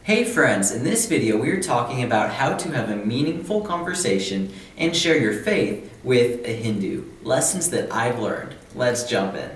Hey friends, in this video we are talking about how to have a meaningful conversation and share your faith with a Hindu. Lessons that I've learned. Let's jump in.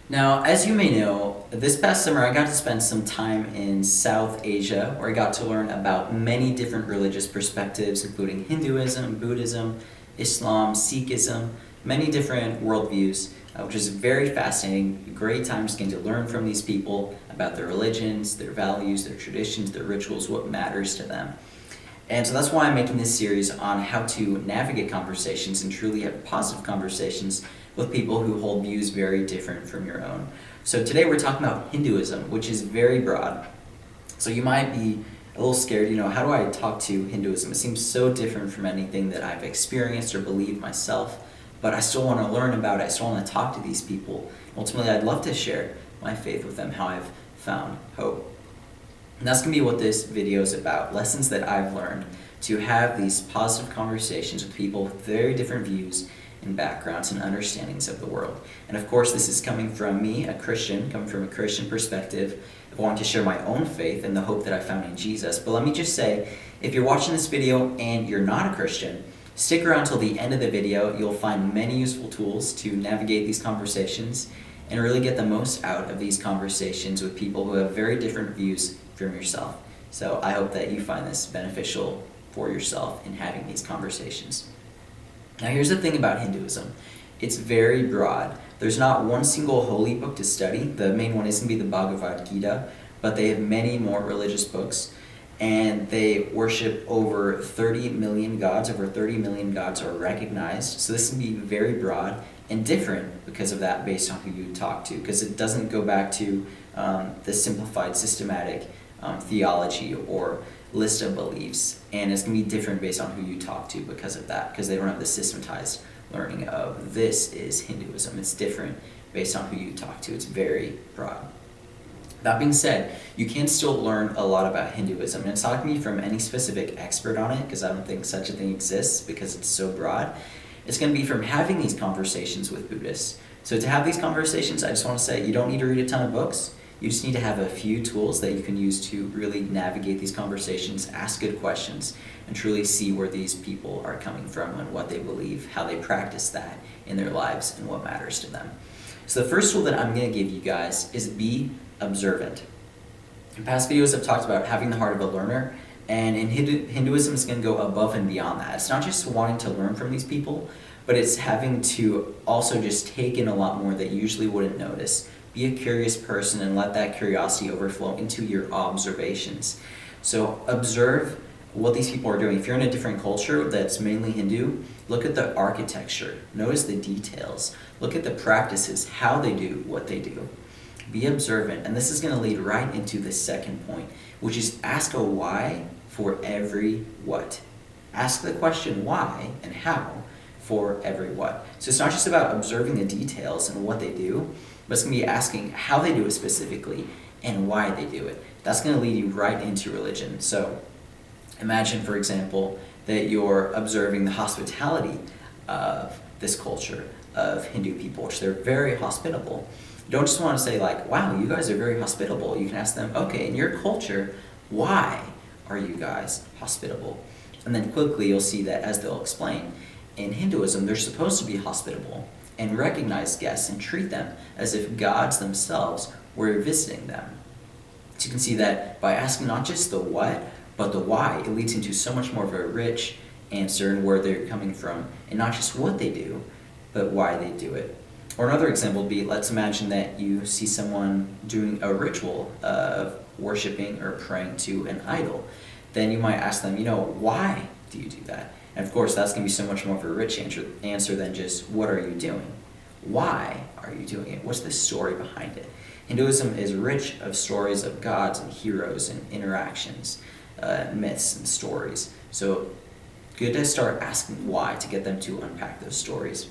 Now, as you may know, this past summer I got to spend some time in South Asia where I got to learn about many different religious perspectives, including Hinduism, Buddhism, Islam, Sikhism, many different worldviews, which is very fascinating. Great time just getting to learn from these people about their religions, their values, their traditions, their rituals, what matters to them. And so that's why I'm making this series on how to navigate conversations and truly have positive conversations with people who hold views very different from your own. So today we're talking about Hinduism, which is very broad. So you might be a little scared, how do I talk to Hinduism? It seems so different from anything that I've experienced or believed myself, but I still want to learn about it. I still want to talk to these people. Ultimately, I'd love to share my faith with them, how I've found hope. And that's going to be what this video is about, lessons that I've learned to have these positive conversations with people with very different views and backgrounds and understandings of the world. And of course, this is coming from me, a Christian, coming from a Christian perspective, of wanting to share my own faith and the hope that I found in Jesus. But let me just say, if you're watching this video and you're not a Christian, stick around till the end of the video. You'll find many useful tools to navigate these conversations and really get the most out of these conversations with people who have very different views from yourself. So I hope that you find this beneficial for yourself in having these conversations. Now here's the thing about Hinduism. It's very broad. There's not one single holy book to study. The main one is going to be the Bhagavad Gita, but they have many more religious books, and they worship over 30 million gods. Over 30 million gods are recognized. So this can be very broad and different because of that based on who you talk to, because it doesn't go back to the simplified systematic theology or list of beliefs, and it's going to be different based on who you talk to because of that, because they don't have the systematized learning of this is Hinduism. It's different based on who you talk to. It's very broad. That being said, you can still learn a lot about Hinduism, and it's not going to be from any specific expert on it, because I don't think such a thing exists because it's so broad. It's going to be from having these conversations with Buddhists. So to have these conversations, I just want to say you don't need to read a ton of books. You just need to have a few tools that you can use to really navigate these conversations, ask good questions, and truly see where these people are coming from and what they believe, how they practice that in their lives, and what matters to them. So the first tool that I'm going to give you guys is be observant. In past videos, I've talked about having the heart of a learner, and in Hinduism, it's going to go above and beyond that. It's not just wanting to learn from these people, but it's having to also just take in a lot more that you usually wouldn't notice. Be a curious person and let that curiosity overflow into your observations. So observe what these people are doing. If you're in a different culture that's mainly Hindu, look at the architecture. Notice the details. Look at the practices, how they do what they do. Be observant. And this is going to lead right into the second point, which is ask a why for every what. Ask the question why and how for every what. So it's not just about observing the details and what they do, but it's going to be asking how they do it specifically and why they do it. That's going to lead you right into religion. So imagine, for example, that you're observing the hospitality of this culture of Hindu people, which they're very hospitable. You don't just want to say like, wow, you guys are very hospitable. You can ask them, okay, in your culture, why are you guys hospitable? And then quickly you'll see that, as they'll explain, in Hinduism, they're supposed to be hospitable and recognize guests and treat them as if gods themselves were visiting them. So you can see that by asking not just the what, but the why, it leads into so much more of a rich answer and where they're coming from, and not just what they do, but why they do it. Or another example would be, let's imagine that you see someone doing a ritual of worshiping or praying to an idol. Then you might ask them, why do you do that? And of course, that's going to be so much more of a rich answer than just, what are you doing? Why are you doing it? What's the story behind it? Hinduism is rich of stories of gods and heroes and interactions, myths and stories. So good to start asking why to get them to unpack those stories.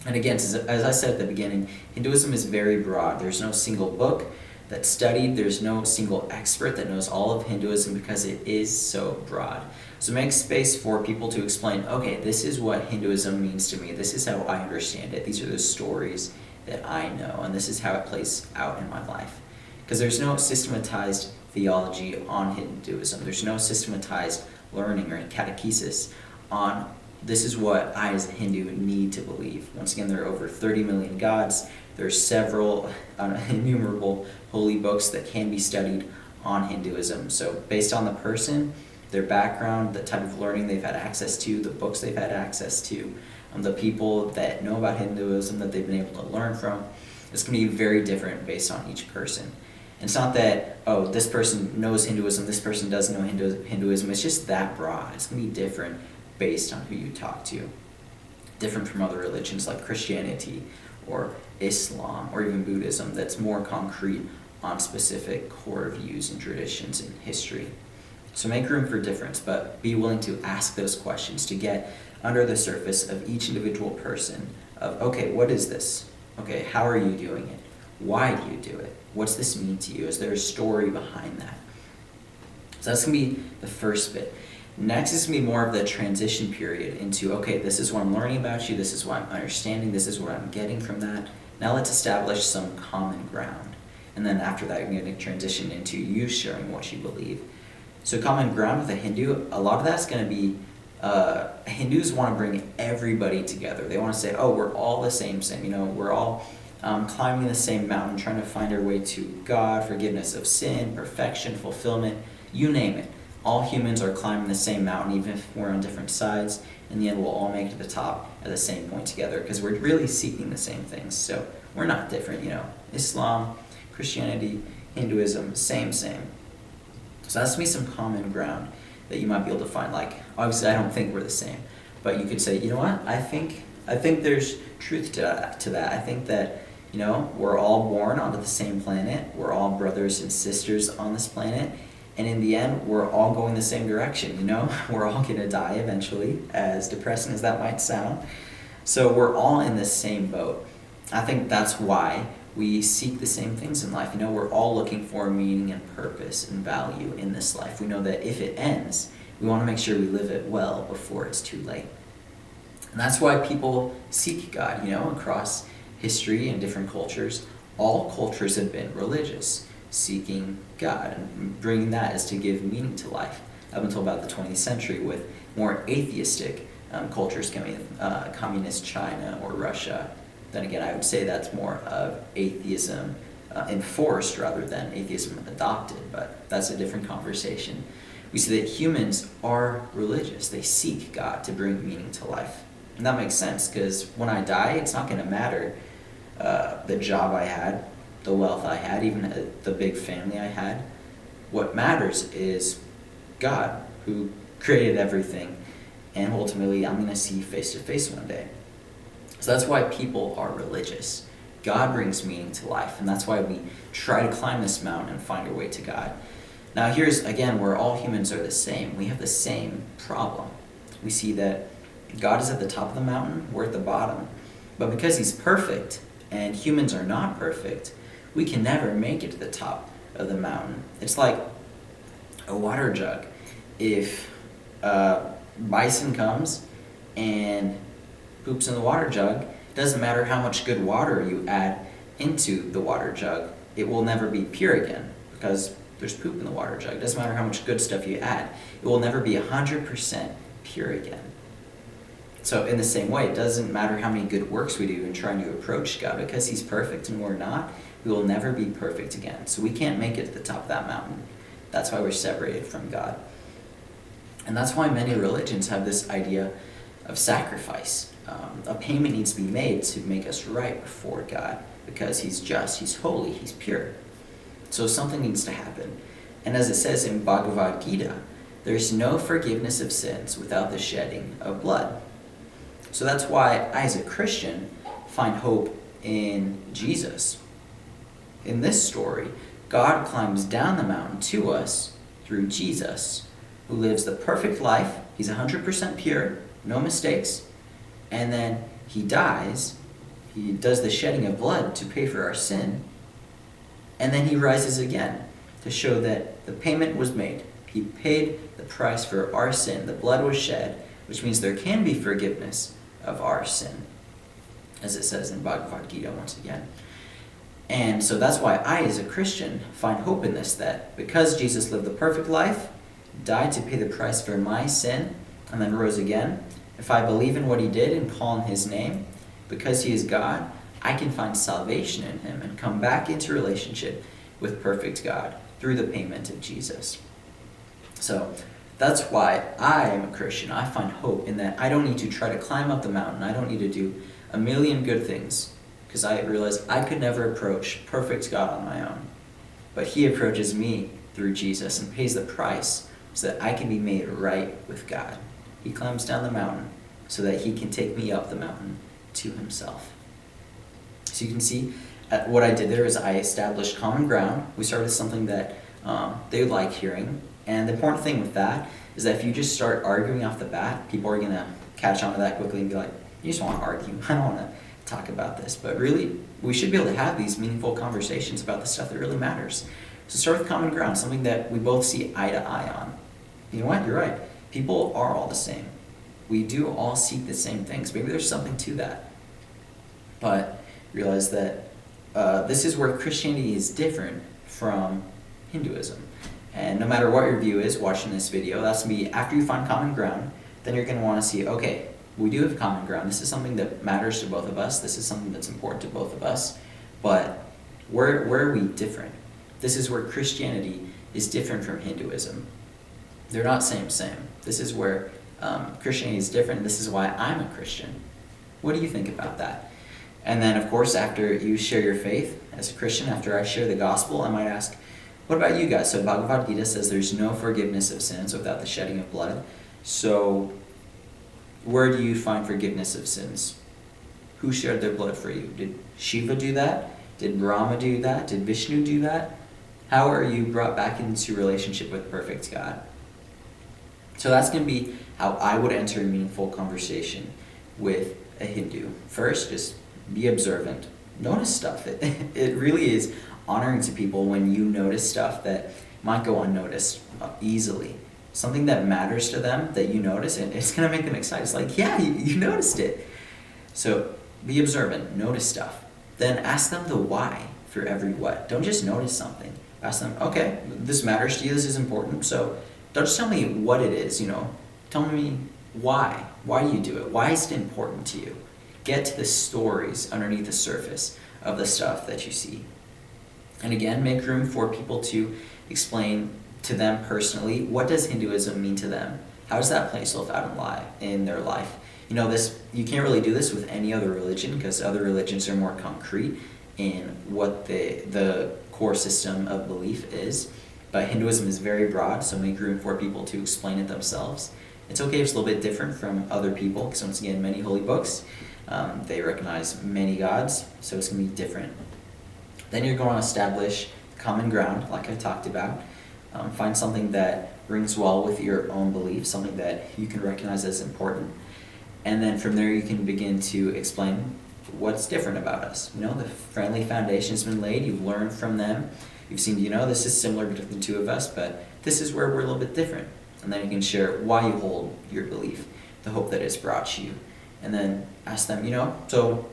And again, as I said at the beginning, Hinduism is very broad. There's no single book that's studied. There's no single expert that knows all of Hinduism because it is so broad. So make space for people to explain, okay, this is what Hinduism means to me. This is how I understand it. These are the stories that I know, and this is how it plays out in my life. Because there's no systematized theology on Hinduism. There's no systematized learning or catechesis on this is what I as a Hindu need to believe. Once again, there are over 30 million gods. There's several innumerable holy books that can be studied on Hinduism. So based on the person, their background, the type of learning they've had access to, the books they've had access to, the people that know about Hinduism that they've been able to learn from, it's going to be very different based on each person. And it's not that, oh, this person knows Hinduism, this person doesn't know Hinduism. It's just that broad. It's going to be different based on who you talk to. Different from other religions like Christianity or Islam or even Buddhism that's more concrete on specific core views and traditions and history. So make room for difference, but be willing to ask those questions to get under the surface of each individual person of, okay, what is this? Okay, how are you doing it? Why do you do it? What's this mean to you? Is there a story behind that? So that's going to be the first bit. Next is going to be more of the transition period into, okay, this is what I'm learning about you, this is what I'm understanding, this is what I'm getting from that. Now let's establish some common ground. And then after that, you're going to transition into you sharing what you believe. So common ground with a Hindu, a lot of that's going to be, Hindus want to bring everybody together. They want to say, oh, we're all the same, we're all climbing the same mountain, trying to find our way to God, forgiveness of sin, perfection, fulfillment, you name it. All humans are climbing the same mountain, even if we're on different sides. In the end, we'll all make it to the top at the same point together because we're really seeking the same things. So we're not different, Islam, Christianity, Hinduism, same. So that's going to be some common ground that you might be able to find. Like, obviously, I don't think we're the same, but you could say, you know what? I think there's truth to that. I think that, we're all born onto the same planet. We're all brothers and sisters on this planet. And in the end, we're all going the same direction, We're all going to die eventually, as depressing as that might sound. So we're all in the same boat. I think that's why we seek the same things in life. We're all looking for meaning and purpose and value in this life. We know that if it ends, we want to make sure we live it well before it's too late. And that's why people seek God, across history and different cultures. All cultures have been religious, seeking God, and bringing that is to give meaning to life. Up until about the 20th century, with more atheistic cultures coming, communist China or Russia. Then again, I would say that's more of atheism enforced rather than atheism adopted, but that's a different conversation. We see that humans are religious. They seek God to bring meaning to life. And that makes sense, because when I die, it's not going to matter the job I had, the wealth I had, even the big family I had. What matters is God, who created everything, and ultimately I'm going to see face to face one day. So that's why people are religious. God brings meaning to life, and that's why we try to climb this mountain and find our way to God. Now here's, again, where all humans are the same. We have the same problem. We see that God is at the top of the mountain, we're at the bottom. But because he's perfect, and humans are not perfect, we can never make it to the top of the mountain. It's like a water jug. If bison comes and poops in the water jug, it doesn't matter how much good water you add into the water jug, it will never be pure again because there's poop in the water jug. It doesn't matter how much good stuff you add, it will never be 100% pure again. So in the same way, it doesn't matter how many good works we do in trying to approach God, because he's perfect and we're not, we will never be perfect again. So we can't make it to the top of that mountain. That's why we're separated from God. And that's why many religions have this idea of sacrifice. A payment needs to be made to make us right before God, because he's just, he's holy, he's pure. So something needs to happen. And as it says in Bhagavad Gita, there's no forgiveness of sins without the shedding of blood. So that's why I, as a Christian, find hope in Jesus. In this story, God climbs down the mountain to us through Jesus, who lives the perfect life. He's 100% pure, no mistakes. And then he dies. He does the shedding of blood to pay for our sin. And then he rises again to show that the payment was made. He paid the price for our sin. The blood was shed, which means there can be forgiveness of our sin. as it says in Bhagavad Gita once again. And so that's why I, as a Christian, find hope in this, that because Jesus lived the perfect life, died to pay the price for my sin, and then rose again, if I believe in what he did and call on his name, because he is God, I can find salvation in him and come back into relationship with perfect God through the payment of Jesus. So that's why I am a Christian. I find hope in that I don't need to try to climb up the mountain. I don't need to do a million good things, because I realize I could never approach perfect God on my own. But he approaches me through Jesus and pays the price so that I can be made right with God. He climbs down the mountain so that he can take me up the mountain to himself. So you can see what I did there is I established common ground. We started with something that they would like hearing. And the important thing with that is that if you just start arguing off the bat, people are going to catch on to that quickly and be like, you just want to argue. I don't want to talk about this. But really, we should be able to have these meaningful conversations about the stuff that really matters. So start with common ground, something that we both see eye to eye on. You know what? You're right. People are all the same. We do all seek the same things. Maybe there's something to that. But realize that this is where Christianity is different from Hinduism. And no matter what your view is watching this video, that's going to be after you find common ground, then you're going to want to see, okay, we do have common ground. This is something that matters to both of us. This is something that's important to both of us. But where are we different? This is where Christianity is different from Hinduism. They're not same. This is where Christianity is different. This is why I'm a Christian. What do you think about that? And then, of course, after you share your faith as a Christian, after I share the gospel, I might ask, what about you guys? So Bhagavad Gita says there's no forgiveness of sins without the shedding of blood. So where do you find forgiveness of sins? Who shed their blood for you? Did Shiva do that? Did Brahma do that? Did Vishnu do that? How are you brought back into relationship with perfect God? So that's going to be how I would enter a meaningful conversation with a Hindu. First, just be observant. Notice stuff. It really is honoring to people when you notice stuff that might go unnoticed easily. Something that matters to them that you notice, and it's going to make them excited. It's like, yeah, you noticed it. So be observant. Notice stuff. Then ask them the why for every what. Don't just notice something. Ask them, okay, this matters to you. This is important. So don't just tell me what it is, Tell me why. Why do you do it? Why is it important to you? Get to the stories underneath the surface of the stuff that you see. And again, make room for people to explain to them personally, what does Hinduism mean to them? How does that play itself out in their life? You can't really do this with any other religion because other religions are more concrete in what the core system of belief is. But Hinduism is very broad, so make room for people to explain it themselves. It's okay if it's a little bit different from other people, because once again, many holy books, they recognize many gods, so it's going to be different. Then you're going to establish common ground, like I talked about. Find something that rings well with your own beliefs, something that you can recognize as important. And then from there, you can begin to explain what's different about us. The friendly foundation has been laid. You've learned from them. You've seen, this is similar between the two of us, but this is where we're a little bit different. And then you can share why you hold your belief, the hope that it's brought you. And then ask them, so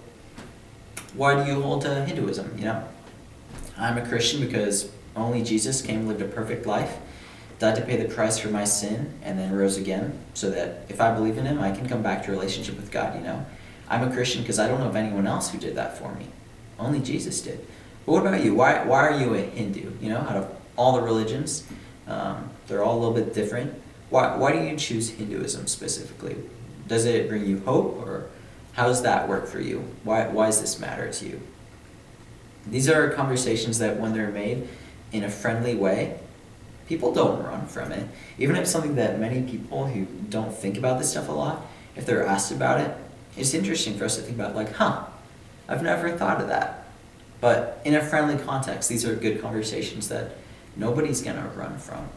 why do you hold to Hinduism? I'm a Christian because only Jesus came, lived a perfect life, died to pay the price for my sin, and then rose again, so that if I believe in him, I can come back to a relationship with God, I'm a Christian because I don't know of anyone else who did that for me. Only Jesus did. But what about you? Why are you a Hindu? Out of all the religions, they're all a little bit different. Why do you choose Hinduism specifically? Does it bring you hope, or how does that work for you? Why does this matter to you? These are conversations that when they're made in a friendly way, people don't run from it. Even if it's something that many people who don't think about this stuff a lot, if they're asked about it, it's interesting for us to think about, I've never thought of that. But in a friendly context, these are good conversations that nobody's going to run from.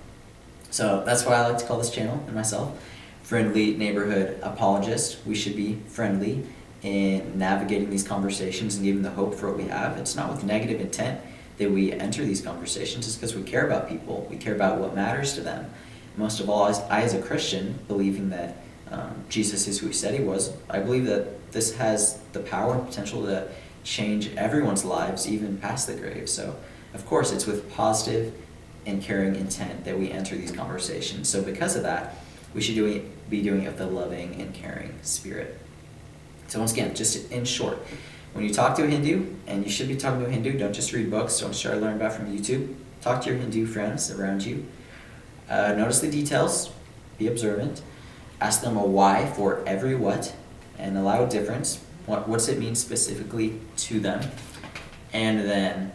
So that's why I like to call this channel, and myself, Friendly Neighborhood Apologist. We should be friendly in navigating these conversations and giving the hope for what we have. It's not with negative intent that we enter these conversations. It's because we care about people. We care about what matters to them. Most of all, I as a Christian, believing that Jesus is who he said he was. I believe that this has the power and potential to change everyone's lives, even past the grave. So, of course, it's with positive and caring intent that we enter these conversations. So because of that, we should be doing it with a loving and caring spirit. So once again, just in short, when you talk to a Hindu, and you should be talking to a Hindu, don't just read books, don't just try to learn about from YouTube. Talk to your Hindu friends around you. Notice the details, be observant, ask them a why for every what, and allow a difference. What's it mean specifically to them? And then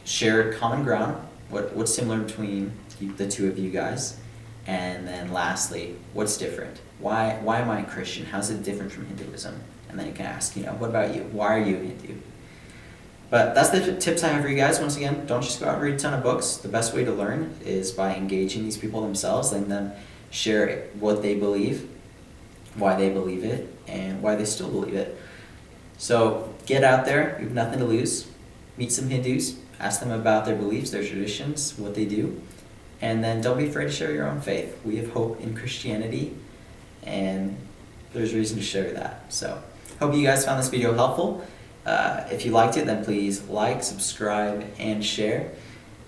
share common ground, what's similar between the two of you guys. And then lastly, what's different? Why am I a Christian? How's it different from Hinduism? And then you can ask, what about you? Why are you a Hindu? But that's the tips I have for you guys. Once again, don't just go out and read a ton of books. The best way to learn is by engaging these people themselves, letting them share what they believe, why they believe it, and why they still believe it. So get out there. You have nothing to lose. Meet some Hindus. Ask them about their beliefs, their traditions, what they do. And then don't be afraid to share your own faith. We have hope in Christianity, and there's reason to share that. So hope you guys found this video helpful. If you liked it, then please like, subscribe, and share.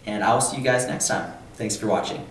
And I'll see you guys next time. Thanks for watching.